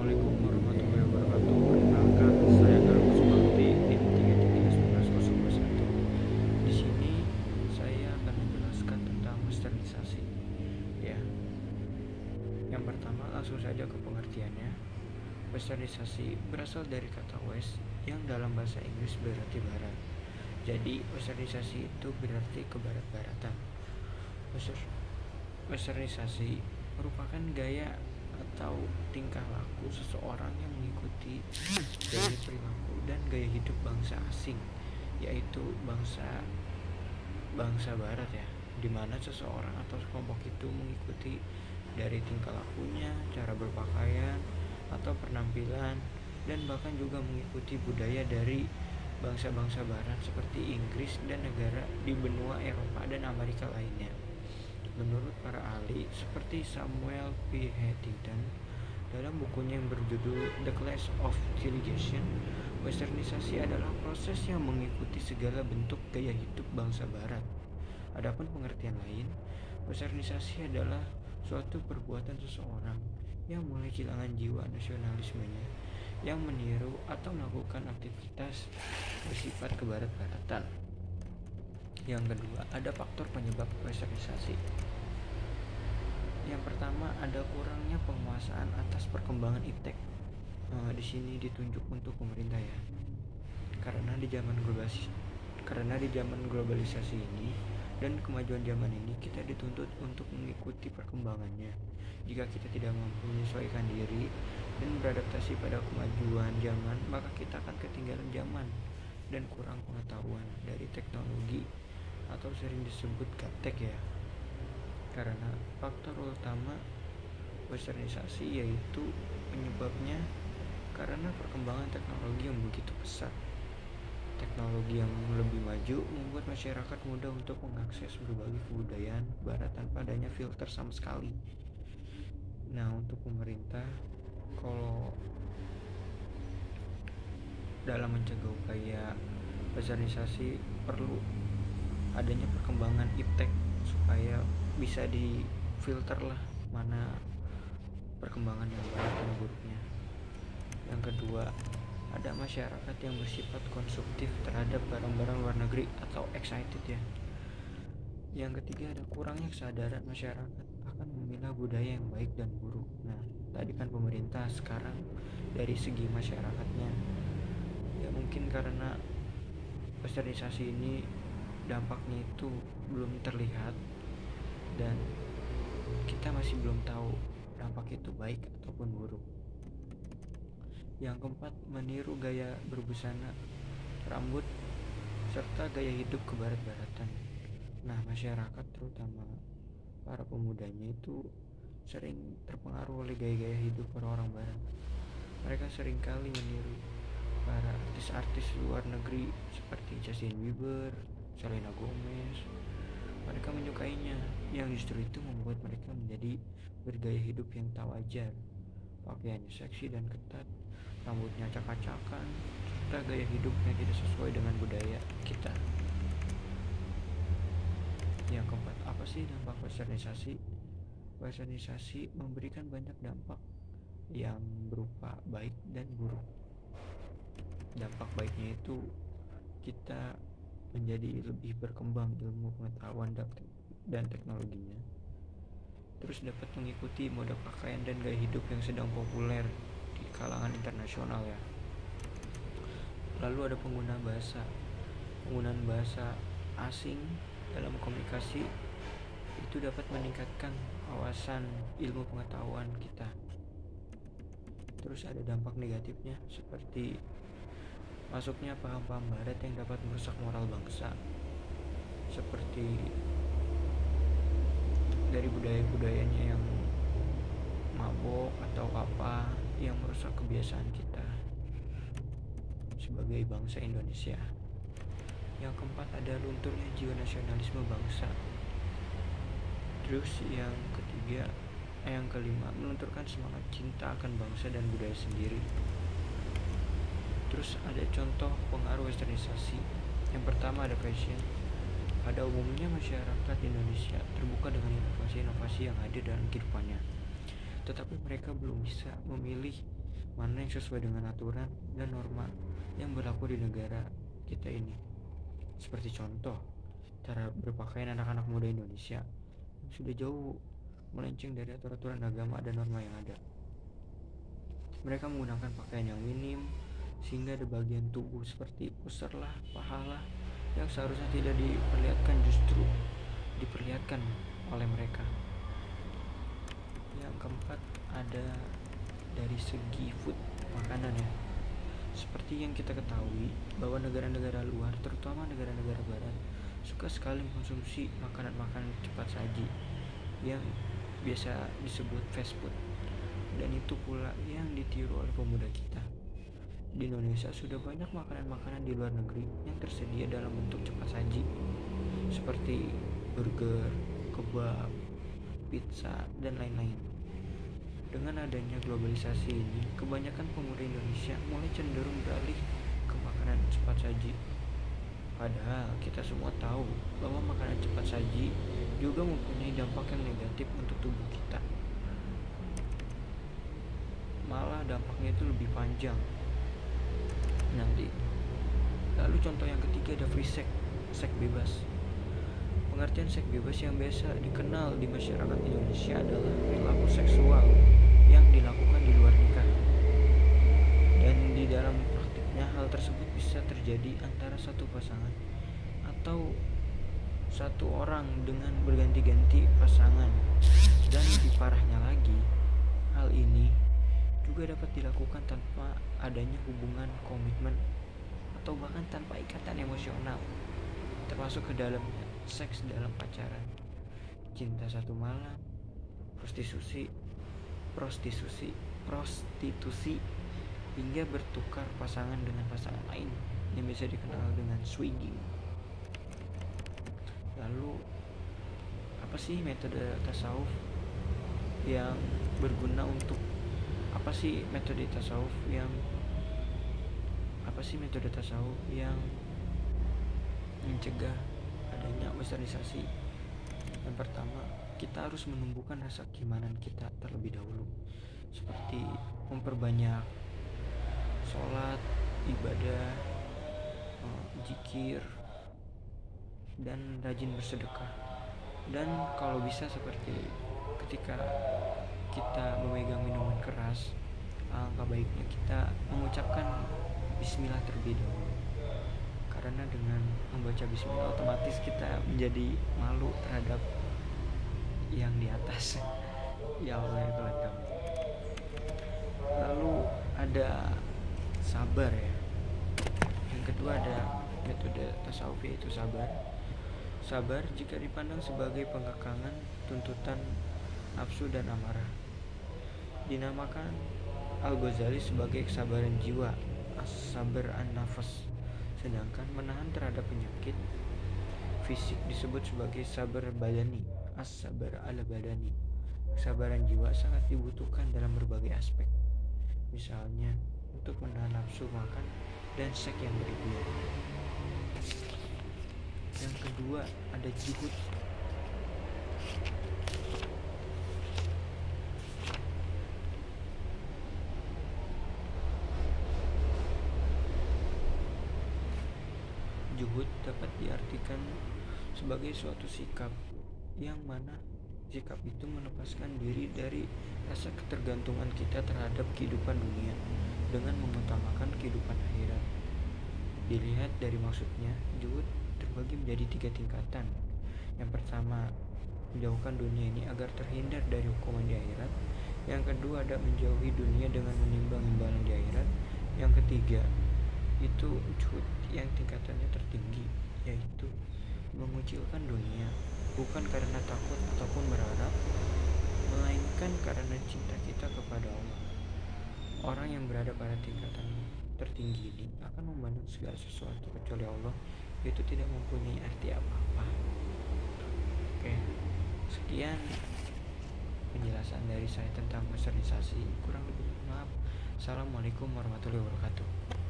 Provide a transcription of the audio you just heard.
Assalamualaikum warahmatullahi wabarakatuh. Perkenalkan, saya Garus Bakti NIM 3319021. Di sini saya akan menjelaskan tentang westernisasi. Ya, yang pertama langsung saja ke pengertiannya. Westernisasi berasal dari kata west yang dalam bahasa Inggris berarti barat. Jadi, westernisasi itu berarti kebarat-baratan. Westernisasi merupakan gaya atau tingkah laku seseorang yang mengikuti gaya perilaku dan gaya hidup bangsa asing, yaitu bangsa bangsa barat ya, di mana seseorang atau kelompok itu mengikuti dari tingkah lakunya, cara berpakaian atau penampilan, dan bahkan juga mengikuti budaya dari bangsa-bangsa barat seperti Inggris dan negara di benua Eropa dan Amerika lainnya. Menurut para ahli seperti Samuel P. Huntington dalam bukunya yang berjudul The Clash of Civilization, westernisasi adalah proses yang mengikuti segala bentuk gaya hidup bangsa barat. Adapun pengertian lain, westernisasi adalah suatu perbuatan seseorang yang mulai kehilangan jiwa nasionalismenya, yang meniru atau melakukan aktivitas bersifat kebarat-baratan. Yang kedua, ada faktor penyebab westernisasi. Yang pertama, ada kurangnya penguasaan atas perkembangan iptek. Di sini ditunjuk untuk pemerintah ya. Karena di zaman globalisasi ini dan kemajuan zaman ini, kita dituntut untuk mengikuti perkembangannya. Jika kita tidak mampu menyesuaikan diri dan beradaptasi pada kemajuan zaman, maka kita akan ketinggalan zaman dan kurang pengetahuan dari teknologi atau sering disebut gaptek ya. Karena faktor utama westernisasi yaitu penyebabnya karena perkembangan teknologi yang begitu pesat. Teknologi yang lebih maju membuat masyarakat mudah untuk mengakses berbagai kebudayaan barat tanpa adanya filter sama sekali. Nah, untuk pemerintah, kalau dalam mencegah upaya westernisasi perlu adanya perkembangan iptek supaya bisa difilter lah mana perkembangan yang baik dan buruknya. Yang kedua, ada masyarakat yang bersifat konsumtif terhadap barang-barang luar negeri atau excited ya. Yang ketiga, ada kurangnya kesadaran masyarakat akan memilah budaya yang baik dan buruk. Nah, tadi kan pemerintah, sekarang dari segi masyarakatnya, ya mungkin karena westernisasi ini dampaknya itu belum terlihat dan kita masih belum tahu dampak itu baik ataupun buruk. Yang keempat, meniru gaya berbusana, rambut, serta gaya hidup kebarat-baratan. Nah, masyarakat terutama para pemudanya itu sering terpengaruh oleh gaya-gaya hidup orang-orang barat. Mereka seringkali meniru para artis-artis luar negeri seperti Justin Bieber, Selena Gomez. Mereka menyukainya, yang justru itu membuat mereka menjadi bergaya hidup yang tak wajar. Pakaiannya seksi dan ketat, rambutnya acak-acakan, serta gaya hidupnya tidak sesuai dengan budaya kita. Yang keempat, apa sih dampak westernisasi? Westernisasi memberikan banyak dampak yang berupa baik dan buruk. Dampak baiknya itu kita menjadi lebih berkembang ilmu pengetahuan dan teknologinya. Terus dapat mengikuti mode pakaian dan gaya hidup yang sedang populer di kalangan internasional ya. Lalu ada penggunaan bahasa asing dalam komunikasi itu dapat meningkatkan wawasan ilmu pengetahuan kita. Terus ada dampak negatifnya seperti masuknya paham-paham barat yang dapat merusak moral bangsa, seperti dari budaya-budayanya yang mabok atau apa yang merusak kebiasaan kita sebagai bangsa Indonesia. Yang keempat, ada lunturnya jiwa nasionalisme bangsa. Terus yang kelima, melunturkan semangat cinta akan bangsa dan budaya sendiri. Terus ada contoh pengaruh westernisasi. Yang pertama ada fashion. Pada umumnya masyarakat Indonesia terbuka dengan inovasi-inovasi yang ada dalam kehidupannya. Tetapi mereka belum bisa memilih mana yang sesuai dengan aturan dan norma yang berlaku di negara kita ini. Seperti contoh, cara berpakaian anak-anak muda Indonesia yang sudah jauh melenceng dari aturan agama dan norma yang ada. Mereka menggunakan pakaian yang minim, sehingga ada bagian tubuh seperti pusar lah, paha lah, yang seharusnya tidak diperlihatkan justru diperlihatkan oleh mereka. Yang keempat, ada dari segi food, makanan ya. Seperti yang kita ketahui bahwa negara-negara luar, terutama negara-negara barat, suka sekali mengkonsumsi makanan-makanan cepat saji yang biasa disebut fast food, dan itu pula yang ditiru oleh pemuda kita. Di Indonesia sudah banyak makanan-makanan di luar negeri yang tersedia dalam bentuk cepat saji, seperti burger, kebab, pizza, dan lain-lain. Dengan adanya globalisasi ini, kebanyakan pemuda Indonesia mulai cenderung beralih ke makanan cepat saji. Padahal kita semua tahu bahwa makanan cepat saji juga mempunyai dampak yang negatif untuk tubuh kita. Malah dampaknya itu lebih panjang nanti. Lalu contoh yang ketiga ada free sex, seks bebas. Pengertian seks bebas yang biasa dikenal di masyarakat Indonesia adalah perilaku seksual yang dilakukan di luar nikah. Dan di dalam praktiknya hal tersebut bisa terjadi antara satu pasangan atau satu orang dengan berganti-ganti pasangan. Dan lebih parahnya lagi, hal ini juga dapat dilakukan tanpa adanya hubungan komitmen atau bahkan tanpa ikatan emosional, termasuk ke dalam seks dalam pacaran, cinta satu malam, prostitusi, hingga bertukar pasangan dengan pasangan lain yang bisa dikenal dengan swigging. Lalu apa sih metode tasawuf yang berguna untuk metode tasawuf yang mencegah adanya westernisasi? Yang pertama, kita harus menumbuhkan rasa keimanan kita terlebih dahulu, seperti memperbanyak sholat, ibadah, zikir, dan rajin bersedekah. Dan kalau bisa seperti ketika kita memegang minuman keras, alangkah baiknya kita mengucapkan bismillah terlebih dahulu, karena dengan membaca bismillah otomatis kita menjadi malu terhadap yang di atas. Ya Allah ya Tuhan kami. Lalu ada sabar ya. Yang kedua ada metode tasawuf, yaitu sabar. Sabar jika dipandang sebagai pengkekangan tuntutan nafsu dan amarah, dinamakan Al-Ghazali sebagai kesabaran jiwa, as-sabr an-nafas. Sedangkan menahan terhadap penyakit fisik disebut sebagai sabar badani, as-sabr al-badani. Kesabaran jiwa sangat dibutuhkan dalam berbagai aspek, misalnya untuk menahan nafsu makan dan seks yang berlebihan. Yang kedua ada juhud. Juhud dapat diartikan sebagai suatu sikap yang mana sikap itu melepaskan diri dari rasa ketergantungan kita terhadap kehidupan dunia dengan mengutamakan kehidupan akhirat. Dilihat dari maksudnya, juhud terbagi menjadi 3 tingkatan. Yang pertama, menjauhkan dunia ini agar terhindar dari hukuman di akhirat. Yang kedua ada menjauhi dunia dengan menimbang imbalan di akhirat. Yang ketiga itu juhud yang tingkatannya tertinggi, yaitu mengucilkan dunia, bukan karena takut ataupun berharap, melainkan karena cinta kita kepada Allah. Orang yang berada pada tingkatan tertinggi ini akan memandang segala sesuatu kecuali Allah itu tidak mempunyai arti apa-apa. Oke, sekian penjelasan dari saya tentang westernisasi. Kurang lebih maaf. Assalamualaikum warahmatullahi wabarakatuh.